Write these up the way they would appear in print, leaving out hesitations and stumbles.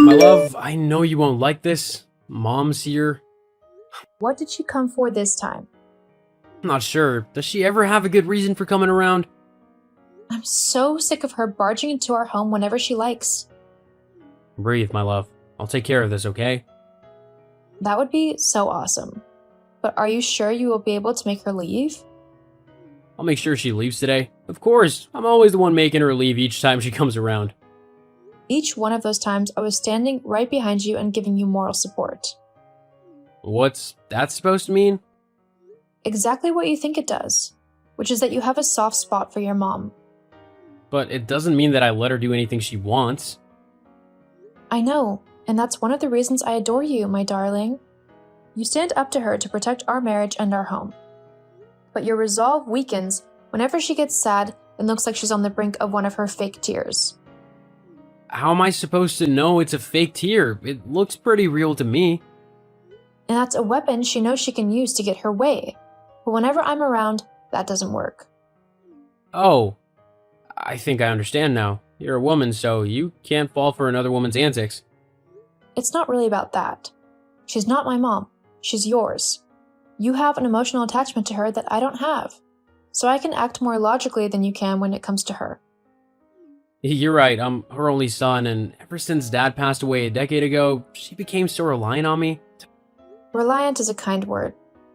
My love, I know you won't like this. Mom's here. What did she come for this time? I'm not sure. Does she ever have a good reason for coming around? I'm so sick of her barging into our home whenever she likes. Breathe, my love. I'll take care of this, okay? That would be so awesome. But are you sure you will be able to make her leave? I'll make sure she leaves today. Of course, I'm always the one making her leave each time she comes around. Each one of those times I was standing right behind you and giving you moral support. What's that supposed to mean? Exactly what you think it does, which is that you have a soft spot for your mom. But it doesn't mean that I let her do anything she wants. I know, and that's one of the reasons I adore you, my darling. You stand up to her to protect our marriage and our home. But your resolve weakens whenever she gets sad and looks like she's on the brink of one of her fake tears. How am I supposed to know it's a fake tear? It looks pretty real to me. And that's a weapon she knows she can use to get her way. But whenever I'm around, that doesn't work. Oh, I think I understand now. You're a woman, so you can't fall for another woman's antics. It's not really about that. She's not my mom. She's yours. You have an emotional attachment to her that I don't have. So I can act more logically than you can when it comes to her. You're right, I'm her only son, and ever since Dad passed away a decade ago, she became so reliant on me. Reliant is a kind word.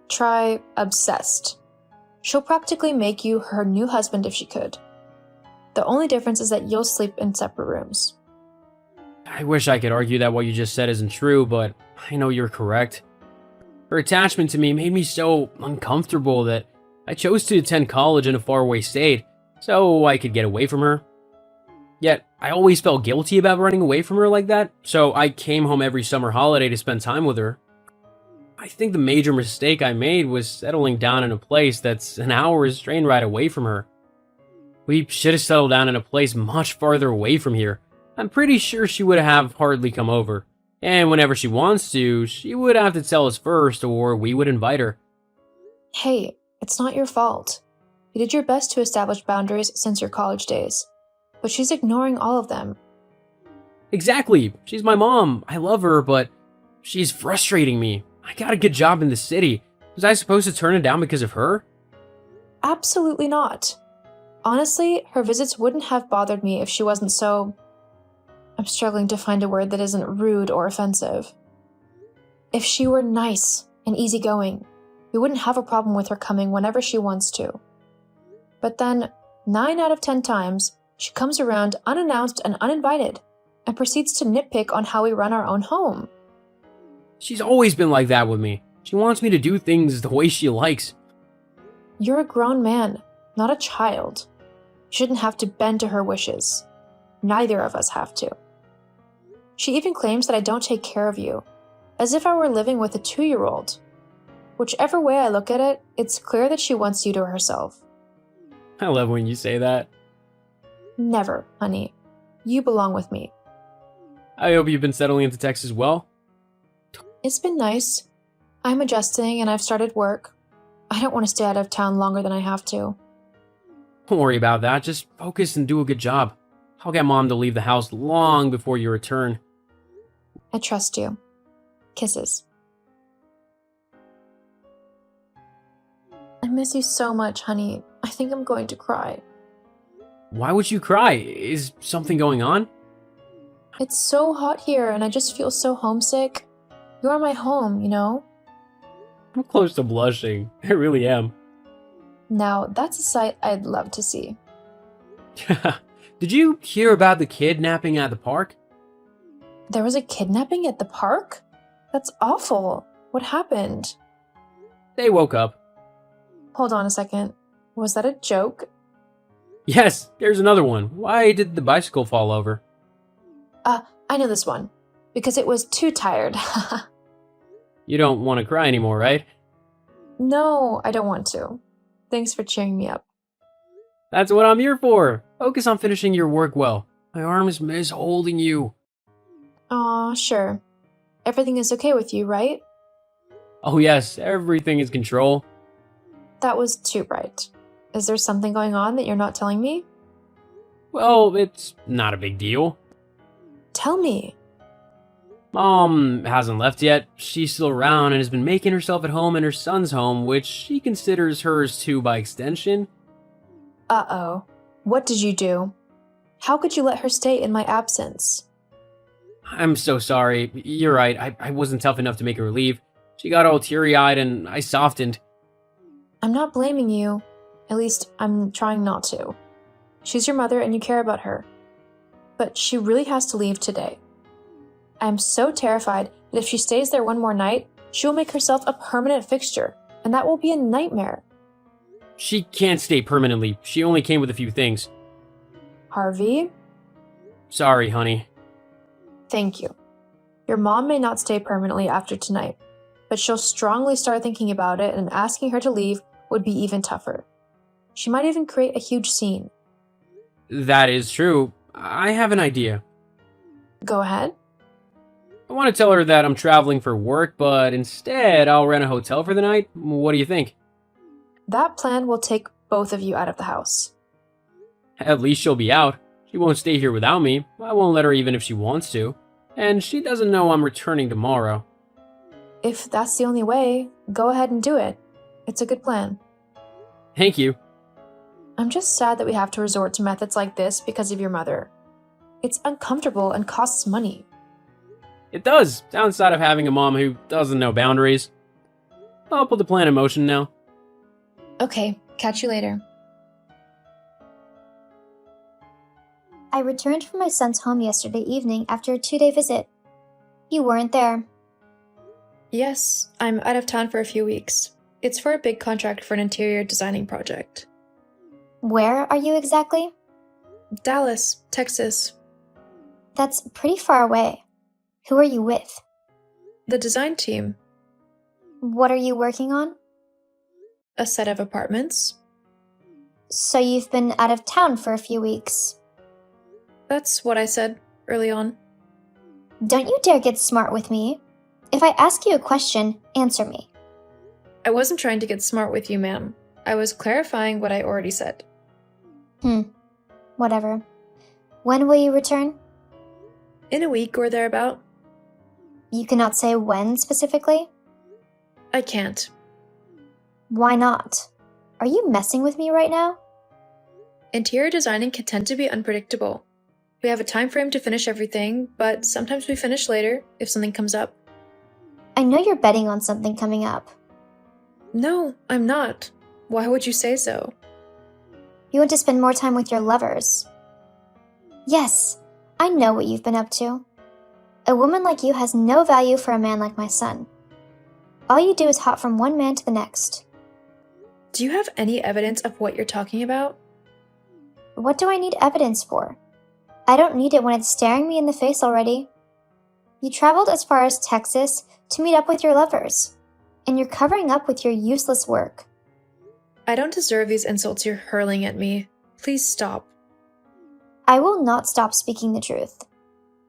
Try obsessed. She'll practically make you her new husband if she could. The only difference is that you'll sleep in separate rooms. I wish I could argue that what you just said isn't true, but I know you're correct. Her attachment to me made me so uncomfortable that I chose to attend college in a faraway state so I could get away from her. Yet, I always felt guilty about running away from her like that, so I came home every summer holiday to spend time with her. I think the major mistake I made was settling down in a place that's an hour's train ride away from her. We should have settled down in a place much farther away from here. I'm pretty sure she would have hardly come over. And whenever she wants to, she would have to tell us first or we would invite her. Hey, it's not your fault. You did your best to establish boundaries since your college days. But she's ignoring all of them. Exactly. She's my mom. I love her, but she's frustrating me. I got a good job in the city. Was I supposed to turn it down because of her? Absolutely not. Honestly, her visits wouldn't have bothered me if she wasn't so... I'm struggling to find a word that isn't rude or offensive. If she were nice and easygoing, we wouldn't have a problem with her coming whenever she wants to. But then, 9 out of 10 times, she comes around unannounced and uninvited, and proceeds to nitpick on how we run our own home. She's always been like that with me. She wants me to do things the way she likes. You're a grown man, not a child. You shouldn't have to bend to her wishes. Neither of us have to. She even claims that I don't take care of you, as if I were living with a 2-year-old. Whichever way I look at it, it's clear that she wants you to herself. I love when you say that. Never, honey. You belong with me. I hope you've been settling into Texas well. It's been nice. I'm adjusting and I've started work. I don't want to stay out of town longer than I have to. Don't worry about that, just focus and do a good job. I'll get Mom to leave the house long before you return. I trust you. Kisses. I miss you so much, honey. I think I'm going to cry. Why would you cry? Is something going on? It's so hot here and I just feel so homesick. You're my home, you know? I'm close to blushing. I really am. Now, that's a sight I'd love to see. Did you hear about the kidnapping at the park? There was a kidnapping at the park? That's awful. What happened? They woke up. Hold on a second. Was that a joke? Yes, there's another one. Why did the bicycle fall over? I know this one. Because it was too tired. You don't want to cry anymore, right? No, I don't want to. Thanks for cheering me up. That's what I'm here for. Focus on finishing your work well. My arms miss holding you. Aw, sure. Everything is okay with you, right? Oh yes, everything is control. That was too bright. Is there something going on that you're not telling me? Well, it's not a big deal. Tell me. Mom hasn't left yet. She's still around and has been making herself at home in her son's home, which she considers hers too by extension. Uh-oh. What did you do? How could you let her stay in my absence? I'm so sorry. You're right. I wasn't tough enough to make her leave. She got all teary-eyed and I softened. I'm not blaming you. At least, I'm trying not to. She's your mother and you care about her. But she really has to leave today. I'm so terrified that if she stays there one more night, she will make herself a permanent fixture, and that will be a nightmare. She can't stay permanently. She only came with a few things. Harvey? Sorry, honey. Thank you. Your mom may not stay permanently after tonight, but she'll strongly start thinking about it, and asking her to leave would be even tougher. She might even create a huge scene. That is true. I have an idea. Go ahead. I want to tell her that I'm traveling for work, but instead I'll rent a hotel for the night. What do you think? That plan will take both of you out of the house. At least she'll be out. She won't stay here without me. I won't let her even if she wants to. And she doesn't know I'm returning tomorrow. If that's the only way, go ahead and do it. It's a good plan. Thank you. I'm just sad that we have to resort to methods like this because of your mother. It's uncomfortable and costs money. It does. Downside of having a mom who doesn't know boundaries. I'll put the plan in motion now. Okay, catch you later. I returned from my son's home yesterday evening after a 2-day visit. You weren't there. Yes, I'm out of town for a few weeks. It's for a big contract for an interior designing project. Where are you exactly? Dallas, Texas. That's pretty far away. Who are you with? The design team. What are you working on? A set of apartments. So you've been out of town for a few weeks. That's what I said early on. Don't you dare get smart with me. If I ask you a question, answer me. I wasn't trying to get smart with you, ma'am. I was clarifying what I already said. Whatever. When will you return? In a week or thereabout. You cannot say when specifically? I can't. Why not? Are you messing with me right now? Interior designing can tend to be unpredictable. We have a time frame to finish everything, but sometimes we finish later if something comes up. I know you're betting on something coming up. No, I'm not. Why would you say so? You want to spend more time with your lovers. Yes, I know what you've been up to. A woman like you has no value for a man like my son. All you do is hop from one man to the next. Do you have any evidence of what you're talking about? What do I need evidence for? I don't need it when it's staring me in the face already. You traveled as far as Texas to meet up with your lovers, and you're covering up with your useless work. I don't deserve these insults you're hurling at me. Please stop. I will not stop speaking the truth.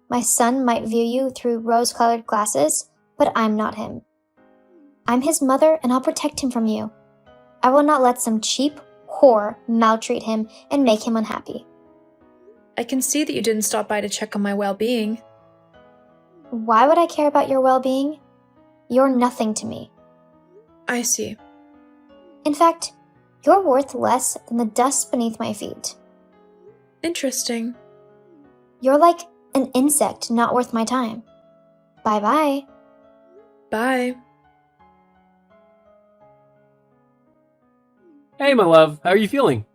My son might view you through rose-colored glasses, but I'm not him. I'm his mother, and I'll protect him from you. I will not let some cheap whore maltreat him and make him unhappy. I can see that you didn't stop by to check on my well-being. Why would I care about your well-being? You're nothing to me. I see. In fact, you're worth less than the dust beneath my feet. Interesting. You're like an insect not worth my time. Bye-bye. Bye. Hey, my love. How are you feeling?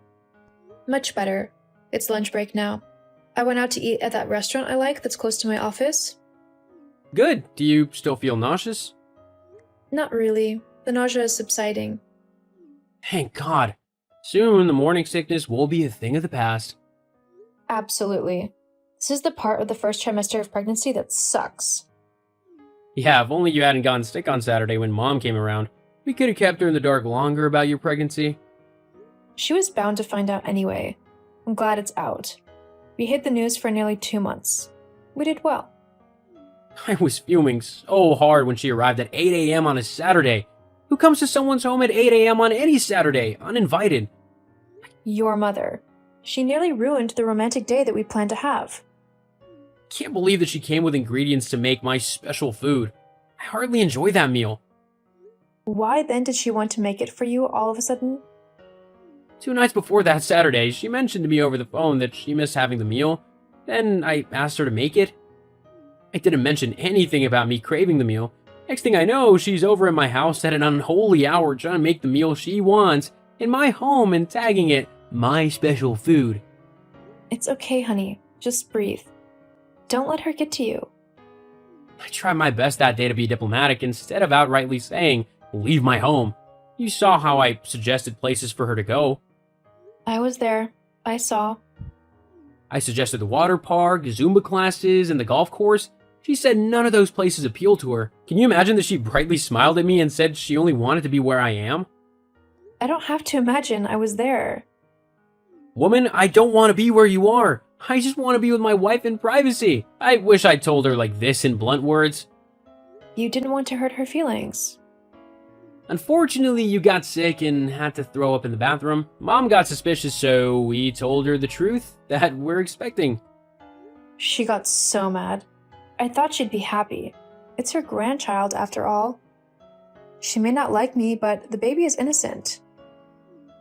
Much better. It's lunch break now. I went out to eat at that restaurant I like that's close to my office. Good. Do you still feel nauseous? Not really. The nausea is subsiding. Thank God. Soon the morning sickness will be a thing of the past. Absolutely. This is the part of the first trimester of pregnancy that sucks. Yeah, if only you hadn't gotten sick on Saturday when Mom came around. We could have kept her in the dark longer about your pregnancy. She was bound to find out anyway. I'm glad it's out. We hid the news for nearly 2 months. We did well. I was fuming so hard when she arrived at 8 a.m. on a Saturday. Who comes to someone's home at 8 a.m. on any Saturday, uninvited? Your mother. She nearly ruined the romantic day that we planned to have. Can't believe that she came with ingredients to make my special food. I hardly enjoy that meal. Why then did she want to make it for you all of a sudden? 2 nights before that Saturday, she mentioned to me over the phone that she missed having the meal. Then I asked her to make it. I didn't mention anything about me craving the meal. Next thing I know, she's over at my house at an unholy hour trying to make the meal she wants in my home and tagging it my special food. It's okay, honey. Just breathe. Don't let her get to you. I tried my best that day to be diplomatic instead of outrightly saying, leave my home. You saw how I suggested places for her to go. I was there. I saw. I suggested the water park, Zumba classes, and the golf course. She said none of those places appealed to her. Can you imagine that she brightly smiled at me and said she only wanted to be where I am? I don't have to imagine. I was there. Woman, I don't want to be where you are. I just want to be with my wife in privacy. I wish I told her like this in blunt words. You didn't want to hurt her feelings. Unfortunately, you got sick and had to throw up in the bathroom. Mom got suspicious, so we told her the truth that we're expecting. She got so mad. I thought she'd be happy. It's her grandchild, after all. She may not like me, but the baby is innocent.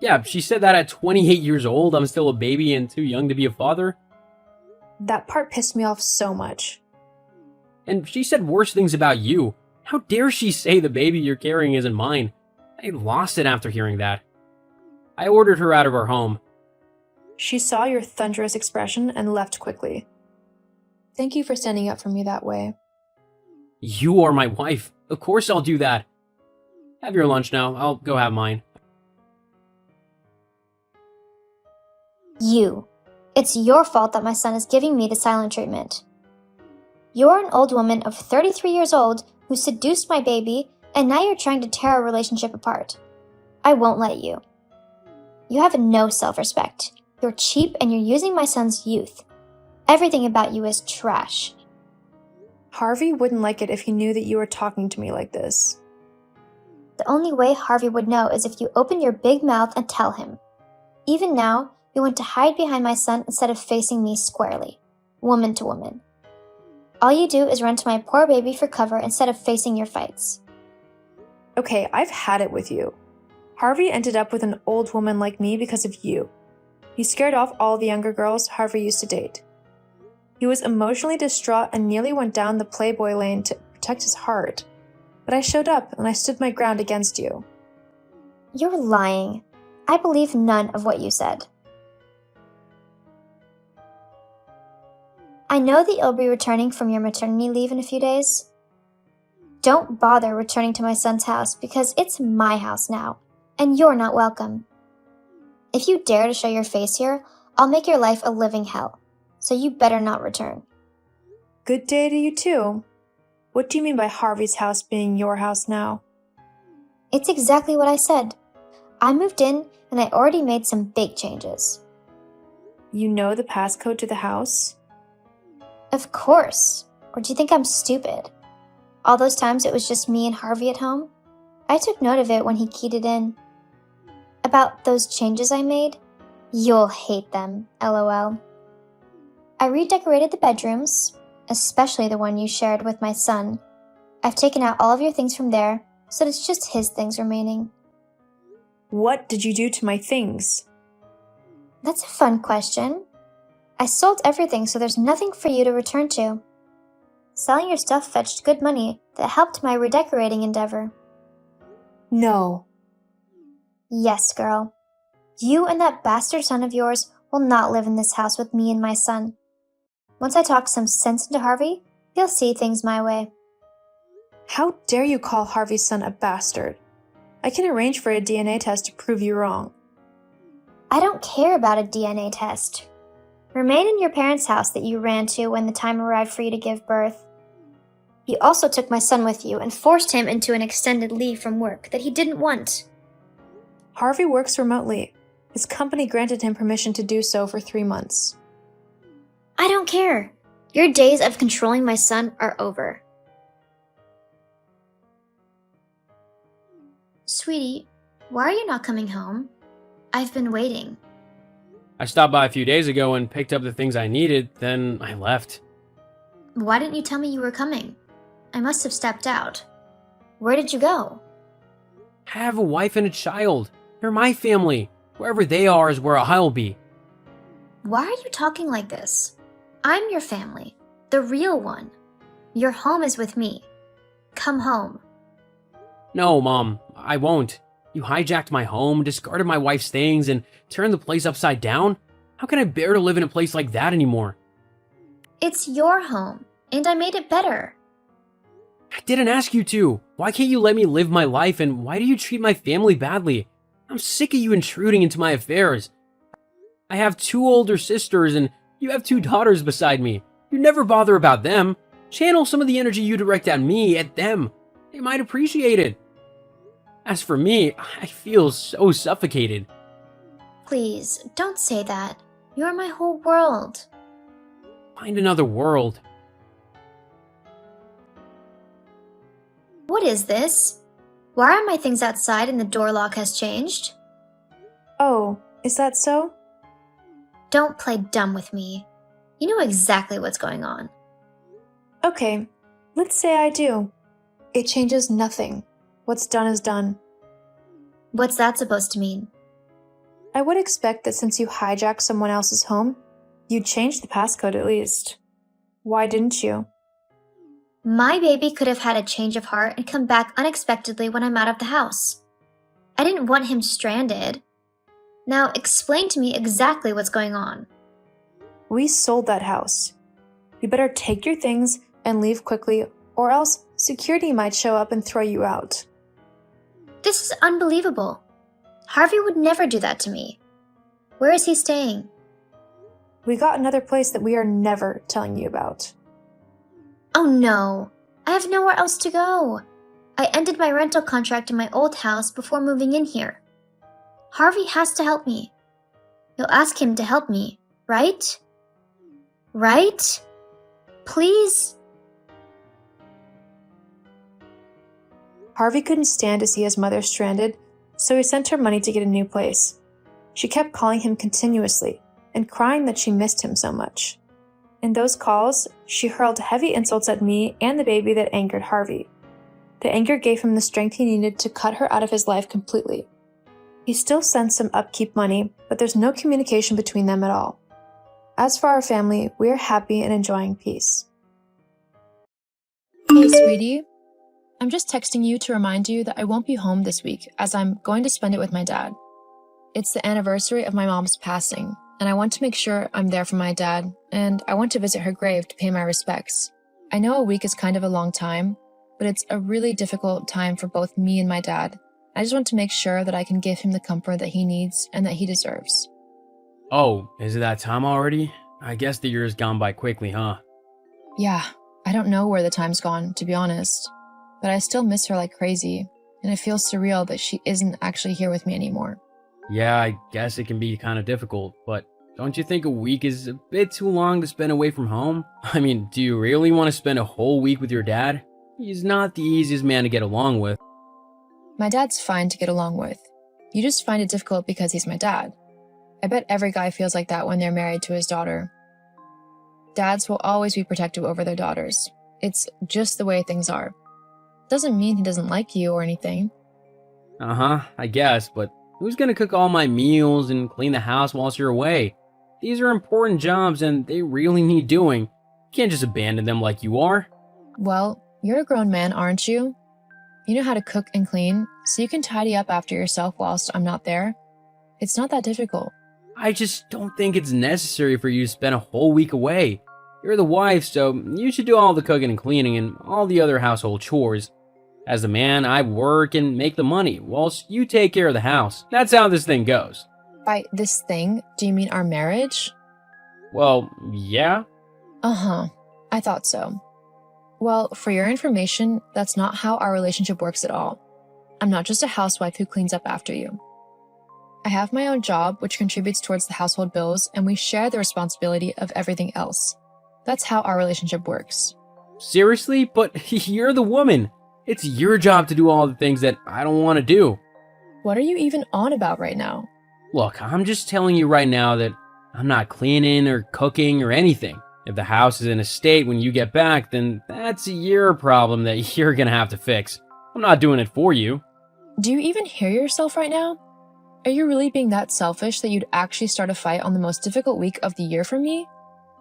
Yeah, she said that at 28 years old, I'm still a baby and too young to be a father. That part pissed me off so much. And she said worse things about you. How dare she say the baby you're carrying isn't mine? I lost it after hearing that. I ordered her out of our home. She saw your thunderous expression and left quickly. Thank you for standing up for me that way. You are my wife. Of course I'll do that. Have your lunch now. I'll go have mine. You. It's your fault that my son is giving me the silent treatment. You're an old woman of 33 years old who seduced my baby, and now you're trying to tear our relationship apart. I won't let you. You have no self-respect. You're cheap and you're using my son's youth. Everything about you is trash. Harvey wouldn't like it if he knew that you were talking to me like this. The only way Harvey would know is if you open your big mouth and tell him. Even now, you want to hide behind my son instead of facing me squarely, woman to woman. All you do is run to my poor baby for cover instead of facing your fights. Okay, I've had it with you. Harvey ended up with an old woman like me because of you. He scared off all the younger girls Harvey used to date. He was emotionally distraught and nearly went down the playboy lane to protect his heart. But I showed up and I stood my ground against you. You're lying. I believe none of what you said. I know that you'll be returning from your maternity leave in a few days. Don't bother returning to my son's house because it's my house now, and you're not welcome. If you dare to show your face here, I'll make your life a living hell, so you better not return. Good day to you too. What do you mean by Harvey's house being your house now? It's exactly what I said. I moved in and I already made some big changes. You know the passcode to the house? Of course. Or do you think I'm stupid? All those times it was just me and Harvey at home? I took note of it when he keyed it in. About those changes I made? You'll hate them, LOL. I redecorated the bedrooms, especially the one you shared with my son. I've taken out all of your things from there, so it's just his things remaining. What did you do to my things? That's a fun question. I sold everything, so there's nothing for you to return to. Selling your stuff fetched good money that helped my redecorating endeavor. No. Yes, girl. You and that bastard son of yours will not live in this house with me and my son. Once I talk some sense into Harvey, he'll see things my way. How dare you call Harvey's son a bastard? I can arrange for a DNA test to prove you wrong. I don't care about a DNA test. Remain in your parents' house that you ran to when the time arrived for you to give birth. You also took my son with you and forced him into an extended leave from work that he didn't want. Harvey works remotely. His company granted him permission to do so for 3 months. I don't care. Your days of controlling my son are over. Sweetie, why are you not coming home? I've been waiting. I stopped by a few days ago and picked up the things I needed, then I left. Why didn't you tell me you were coming? I must have stepped out. Where did you go? I have a wife and a child. They're my family. Wherever they are is where I'll be. Why are you talking like this? I'm your family, the real one. Your home is with me. Come home. No, Mom, I won't. You hijacked my home, discarded my wife's things, and turned the place upside down? How can I bear to live in a place like that anymore? It's your home, and I made it better. I didn't ask you to. Why can't you let me live my life, and why do you treat my family badly? I'm sick of you intruding into my affairs. I have 2 older sisters, and you have 2 daughters beside me. You never bother about them. Channel some of the energy you direct at me, at them. They might appreciate it. As for me, I feel so suffocated. Please, don't say that. You're my whole world. Find another world. What is this? Why are my things outside and the door lock has changed? Oh, is that so? Don't play dumb with me. You know exactly what's going on. Okay, let's say I do. It changes nothing. What's done is done. What's that supposed to mean? I would expect that since you hijacked someone else's home, you'd change the passcode at least. Why didn't you? My baby could have had a change of heart and come back unexpectedly when I'm out of the house. I didn't want him stranded. Now explain to me exactly what's going on. We sold that house. You better take your things and leave quickly, or else security might show up and throw you out. This is unbelievable. Harvey would never do that to me. Where is he staying? We got another place that we are never telling you about. Oh no, I have nowhere else to go. I ended my rental contract in my old house before moving in here. Harvey has to help me. You'll ask him to help me, right? Right? Please? Harvey couldn't stand to see his mother stranded, so he sent her money to get a new place. She kept calling him continuously and crying that she missed him so much. In those calls, she hurled heavy insults at me and the baby that angered Harvey. The anger gave him the strength he needed to cut her out of his life completely. He still sends some upkeep money, but there's no communication between them at all. As for our family, we are happy and enjoying peace. Hey, sweetie. I'm just texting you to remind you that I won't be home this week as I'm going to spend it with my dad. It's the anniversary of my mom's passing, and I want to make sure I'm there for my dad, and I want to visit her grave to pay my respects. I know a week is kind of a long time, but it's a really difficult time for both me and my dad. I just want to make sure that I can give him the comfort that he needs and that he deserves. Oh, is it that time already? I guess the year's gone by quickly, huh? Yeah, I don't know where the time's gone, to be honest, but I still miss her like crazy, and it feels surreal that she isn't actually here with me anymore. Yeah, I guess it can be kind of difficult, but don't you think a week is a bit too long to spend away from home? I mean, do you really want to spend a whole week with your dad? He's not the easiest man to get along with. My dad's fine to get along with. You just find it difficult because he's my dad. I bet every guy feels like that when they're married to his daughter. Dads will always be protective over their daughters. It's just the way things are. Doesn't mean he doesn't like you or anything. Uh-huh, I guess, but who's gonna cook all my meals and clean the house whilst you're away? These are important jobs and they really need doing. You can't just abandon them like you are. Well, you're a grown man, aren't you? You know how to cook and clean, so you can tidy up after yourself whilst I'm not there. It's not that difficult. I just don't think it's necessary for you to spend a whole week away. You're the wife, so you should do all the cooking and cleaning and all the other household chores. As the man, I work and make the money, whilst you take care of the house. That's how this thing goes. By this thing, do you mean our marriage? Well, yeah. Uh-huh, I thought so. Well, for your information, that's not how our relationship works at all. I'm not just a housewife who cleans up after you. I have my own job, which contributes towards the household bills, and we share the responsibility of everything else. That's how our relationship works. Seriously? But you're the woman. It's your job to do all the things that I don't want to do. What are you even on about right now? Look, I'm just telling you right now that I'm not cleaning or cooking or anything. If the house is in a state when you get back, then that's your problem that you're gonna have to fix. I'm not doing it for you. Do you even hear yourself right now? Are you really being that selfish that you'd actually start a fight on the most difficult week of the year for me?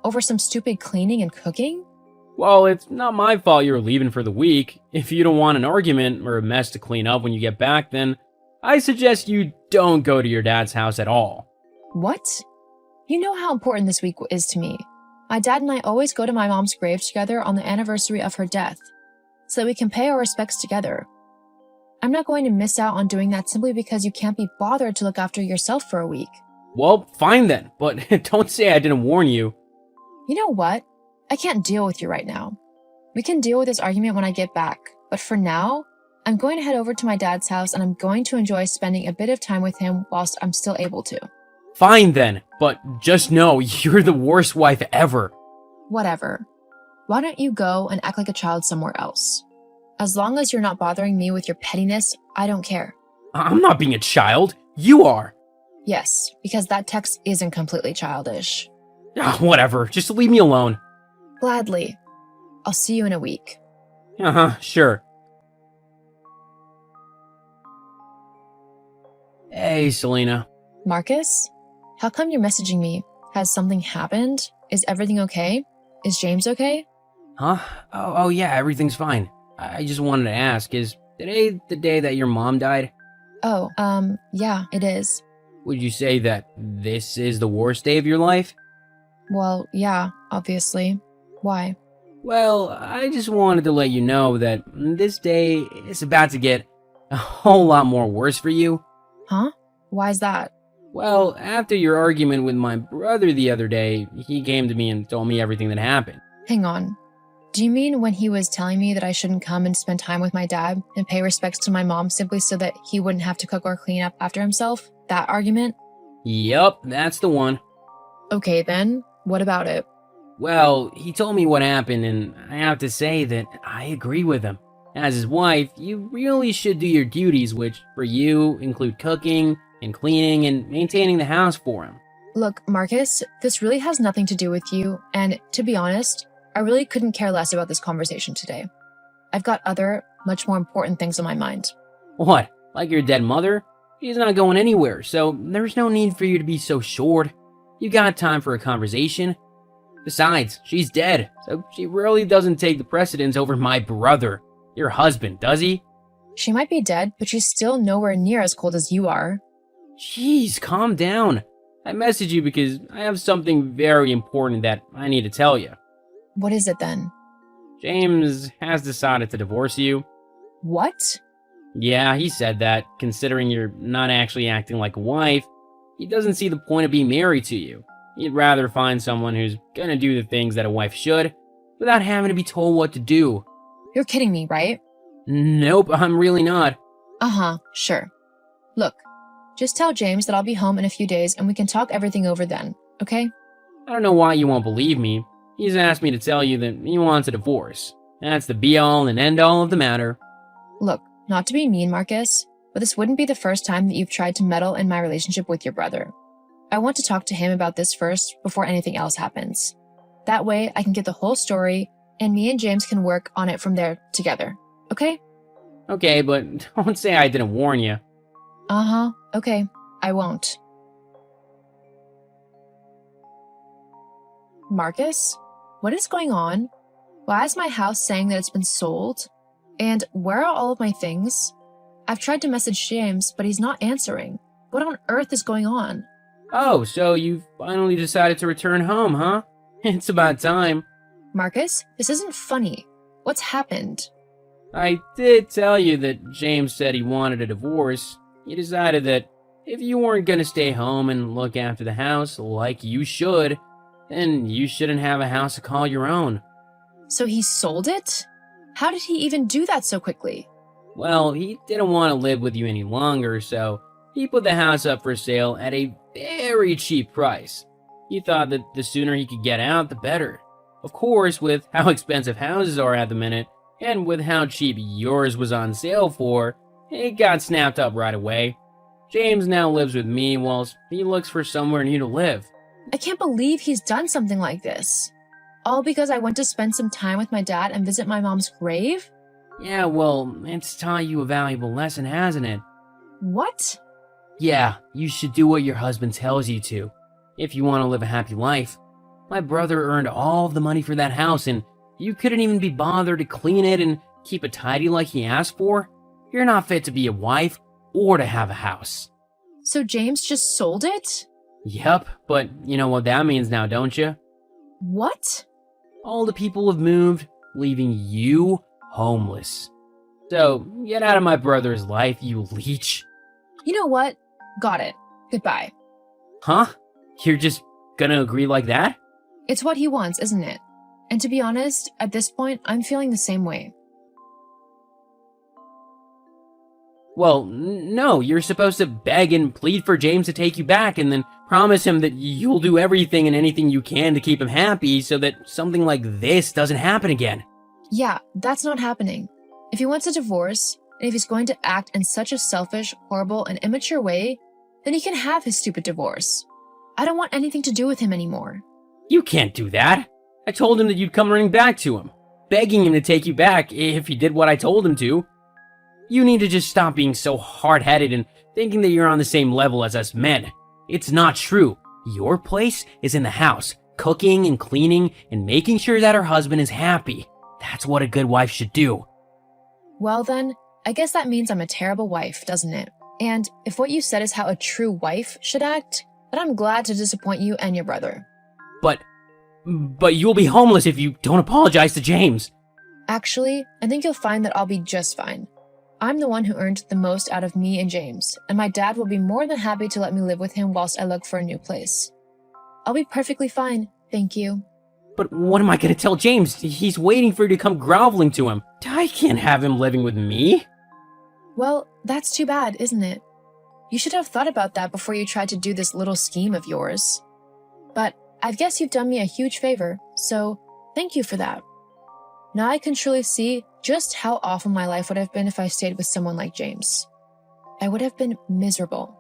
Over some stupid cleaning and cooking? Well, it's not my fault you're leaving for the week. If you don't want an argument or a mess to clean up when you get back, then I suggest you don't go to your dad's house at all. What? You know how important this week is to me. My dad and I always go to my mom's grave together on the anniversary of her death, so that we can pay our respects together. I'm not going to miss out on doing that simply because you can't be bothered to look after yourself for a week. Well, fine then, but don't say I didn't warn you. You know what? I can't deal with you right now. We can deal with this argument when I get back, but for now, I'm going to head over to my dad's house and I'm going to enjoy spending a bit of time with him whilst I'm still able to. Fine then, but just know you're the worst wife ever. Whatever. Why don't you go and act like a child somewhere else? As long as you're not bothering me with your pettiness, I don't care. I'm not being a child. You are. Yes, because that text isn't completely childish. Whatever, just leave me alone. Gladly. I'll see you in a week. Sure. Hey, Selena. Marcus? How come you're messaging me? Has something happened? Is everything okay? Is James okay? Huh? Oh yeah, everything's fine. I just wanted to ask, is today the day that your mom died? Oh, yeah, it is. Would you say that this is the worst day of your life? Well, yeah, obviously. Why? Well, I just wanted to let you know that this day is about to get a whole lot more worse for you. Huh? Why's that? Well, after your argument with my brother the other day, he came to me and told me everything that happened. Hang on. Do you mean when he was telling me that I shouldn't come and spend time with my dad and pay respects to my mom simply so that he wouldn't have to cook or clean up after himself? That argument? Yup, that's the one. Okay then, what about it? Well, he told me what happened, and I have to say that I agree with him. As his wife, you really should do your duties, which, for you, include cooking and cleaning and maintaining the house for him. Look, Marcus, this really has nothing to do with you, and to be honest, I really couldn't care less about this conversation today. I've got other, much more important things on my mind. What, like your dead mother? She's not going anywhere, so there's no need for you to be so short. You got time for a conversation. Besides, she's dead, so she really doesn't take the precedence over my brother, your husband, does he? She might be dead, but she's still nowhere near as cold as you are. Jeez, calm down. I messaged you because I have something very important that I need to tell you. What is it then? James has decided to divorce you. What? Yeah, he said that, considering you're not actually acting like a wife, he doesn't see the point of being married to you. He'd rather find someone who's gonna do the things that a wife should, without having to be told what to do. You're kidding me, right? Nope, I'm really not. Uh-huh, sure. Look, just tell James that I'll be home in a few days and we can talk everything over then, okay? I don't know why you won't believe me. He's asked me to tell you that he wants a divorce. That's the be-all and end-all of the matter. Look, not to be mean, Marcus, but this wouldn't be the first time that you've tried to meddle in my relationship with your brother. I want to talk to him about this first before anything else happens. That way, I can get the whole story, and me and James can work on it from there together, okay? Okay, but don't say I didn't warn you. Uh-huh, okay, I won't. Marcus? What is going on? Why is my house saying that it's been sold? And where are all of my things? I've tried to message James, but he's not answering. What on earth is going on? Oh, so you finally decided to return home, huh? It's about time. Marcus, this isn't funny. What's happened? I did tell you that James said he wanted a divorce. He decided that if you weren't gonna stay home and look after the house like you should, then you shouldn't have a house to call your own. So he sold it? How did he even do that so quickly? Well, he didn't want to live with you any longer, so he put the house up for sale at a very cheap price. He thought that the sooner he could get out, the better. Of course, with how expensive houses are at the minute, and with how cheap yours was on sale for, it got snapped up right away. James now lives with me whilst he looks for somewhere new to live. I can't believe he's done something like this. All because I went to spend some time with my dad and visit my mom's grave? Yeah, well, it's taught you a valuable lesson, hasn't it? What? Yeah, you should do what your husband tells you to, if you want to live a happy life. My brother earned all of the money for that house, and you couldn't even be bothered to clean it and keep it tidy like he asked for? You're not fit to be a wife or to have a house. So James just sold it? Yep, but you know what that means now, don't you? What? All the people have moved, leaving you homeless. So, get out of my brother's life, you leech. You know what? Got it. Goodbye. Huh? You're just gonna agree like that? It's what he wants, isn't it? And to be honest, at this point, I'm feeling the same way. Well, no, you're supposed to beg and plead for James to take you back and then promise him that you'll do everything and anything you can to keep him happy so that something like this doesn't happen again. Yeah, that's not happening. If he wants a divorce, and if he's going to act in such a selfish, horrible, and immature way, then he can have his stupid divorce. I don't want anything to do with him anymore. You can't do that. I told him that you'd come running back to him, begging him to take you back if he did what I told him to. You need to just stop being so hard-headed and thinking that you're on the same level as us men. It's not true. Your place is in the house, cooking and cleaning and making sure that her husband is happy. That's what a good wife should do. Well then, I guess that means I'm a terrible wife, doesn't it? And if what you said is how a true wife should act, then I'm glad to disappoint you and your brother. But you'll be homeless if you don't apologize to James. Actually, I think you'll find that I'll be just fine. I'm the one who earned the most out of me and James, and my dad will be more than happy to let me live with him whilst I look for a new place. I'll be perfectly fine, thank you. But what am I gonna tell James? He's waiting for you to come groveling to him. I can't have him living with me. Well, that's too bad, isn't it? You should have thought about that before you tried to do this little scheme of yours. But I guess you've done me a huge favor, so thank you for that. Now I can truly see just how awful my life would have been if I stayed with someone like James. I would have been miserable.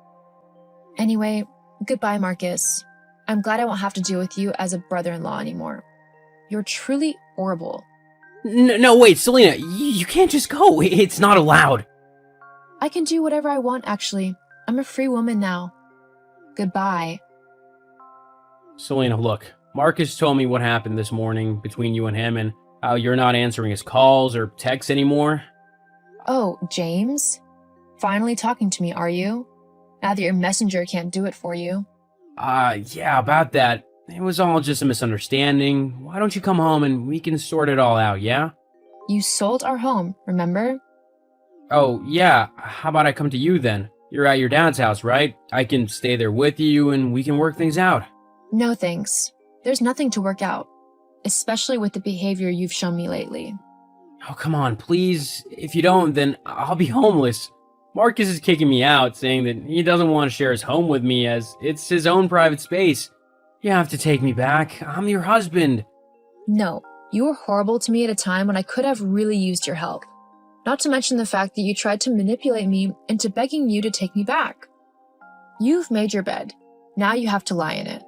Anyway, goodbye, Marcus. I'm glad I won't have to deal with you as a brother-in-law anymore. You're truly horrible. No, wait, Selena, you can't just go. It's not allowed. I can do whatever I want, actually. I'm a free woman now. Goodbye. Selena, look, Marcus told me what happened this morning between you and him and how you're not answering his calls or texts anymore. Oh, James? Finally talking to me, are you? Now that your messenger can't do it for you. Yeah, about that. It was all just a misunderstanding. Why don't you come home and we can sort it all out, yeah? You sold our home, remember? Oh, yeah. How about I come to you then? You're at your dad's house, right? I can stay there with you and we can work things out. No thanks. There's nothing to work out. Especially with the behavior you've shown me lately. Oh, come on, please. If you don't, then I'll be homeless. Marcus is kicking me out, saying that he doesn't want to share his home with me as it's his own private space. You have to take me back. I'm your husband. No, you were horrible to me at a time when I could have really used your help. Not to mention the fact that you tried to manipulate me into begging you to take me back. You've made your bed. Now you have to lie in it,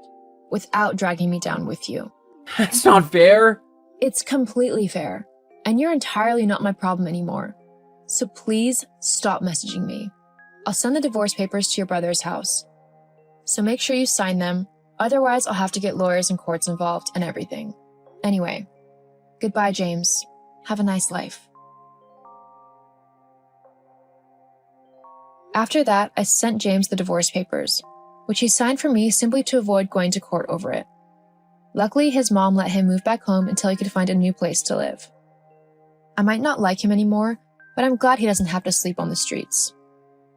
without dragging me down with you. That's not fair. It's completely fair, and you're entirely not my problem anymore. So please stop messaging me. I'll send the divorce papers to your brother's house. So make sure you sign them, otherwise I'll have to get lawyers and courts involved and everything. Anyway, goodbye, James. Have a nice life. After that, I sent James the divorce papers, which he signed for me simply to avoid going to court over it. Luckily, his mom let him move back home until he could find a new place to live. I might not like him anymore, but I'm glad he doesn't have to sleep on the streets.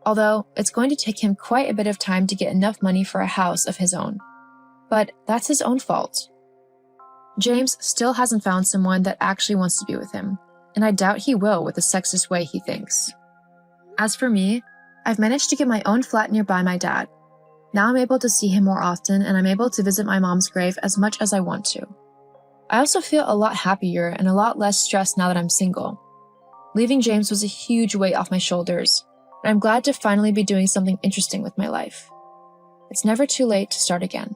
Although, it's going to take him quite a bit of time to get enough money for a house of his own. But that's his own fault. James still hasn't found someone that actually wants to be with him, and I doubt he will with the sexist way he thinks. As for me, I've managed to get my own flat nearby my dad. Now I'm able to see him more often, and I'm able to visit my mom's grave as much as I want to. I also feel a lot happier and a lot less stressed now that I'm single. Leaving James was a huge weight off my shoulders, and I'm glad to finally be doing something interesting with my life. It's never too late to start again.